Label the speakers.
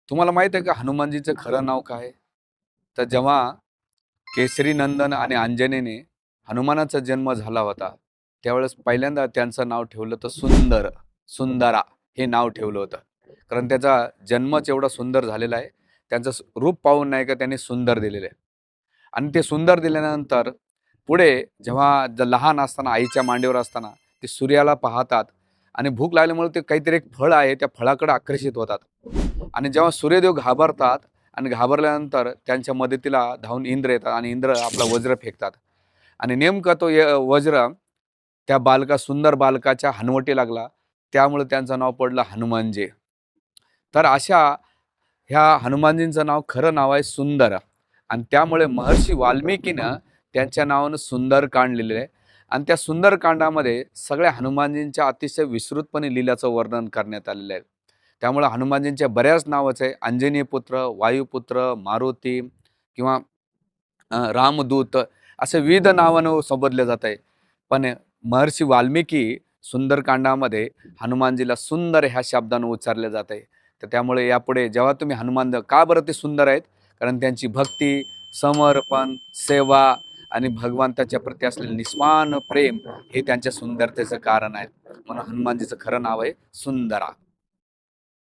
Speaker 1: तुम्हाला माहित आहे का हनुमानजीचं खरं नाव काय आहे? तर जेव्हा केसरी नंदन आणि अंजनेने हनुमानाचा जन्म झाला होता, त्यावेळेस पहिल्यांदा त्यांचं नाव ठेवलं तर सुंदरा हे नाव ठेवलं होतं. कारण त्याचा जन्मच एवढा सुंदर झालेला आहे. त्यांचं रूप पाहून नाही का त्यांनी सुंदर दिलेलं आहे. आणि ते सुंदर दिल्यानंतर पुढे जेव्हा लहान असताना आईच्या मांडीवर असताना ते सूर्याला पाहतात आणि भूक लागल्यामुळे ते काहीतरी एक फळ आहे त्या फळाकडे आकर्षित होतात. आणि जेव्हा सूर्यदेव घाबरतात आणि घाबरल्यानंतर त्यांच्या मदतीला धावून इंद्र येतात आणि इंद्र आपला वज्र फेकतात आणि नेमका तो वज्र त्या सुंदर बालकाच्या हनवटी लागला. त्यामुळे त्यांचं नाव पडलं हनुमानजी. तर अशा ह्या हनुमानजींचं खरं नाव आहे सुंदर आणि त्यामुळे महर्षी वाल्मिकीनं त्यांच्या नावानं सुंदरकांड लिहिलेलं आहे. आणि त्या सुंदरकांडामध्ये सगळ्या हनुमानजींच्या अतिशय विस्तृतपणे लीलाचं वर्णन करण्यात आलेलं आहे. त्यामुळे हनुमानजींच्या बऱ्याच नावाचे आहे. अंजनी पुत्र, वायुपुत्र, मारुती किंवा रामदूत असे विविध नावानं संबोधले जात आहे. पण महर्षी वाल्मिकी सुंदरकांडामध्ये हनुमानजीला सुंदर ह्या शब्दानं उच्चारले जात आहे. तर त्यामुळे यापुढे जेव्हा तुम्ही हनुमान का बरं ते सुंदर आहेत? कारण त्यांची भक्ती, समर्पण, सेवा आणि भगवंताच्या प्रती असलेले निस्वान प्रेम हे त्यांच्या सुंदरतेचं कारण आहे. म्हणून हनुमानजीचं खरं नाव आहे सुंदरा.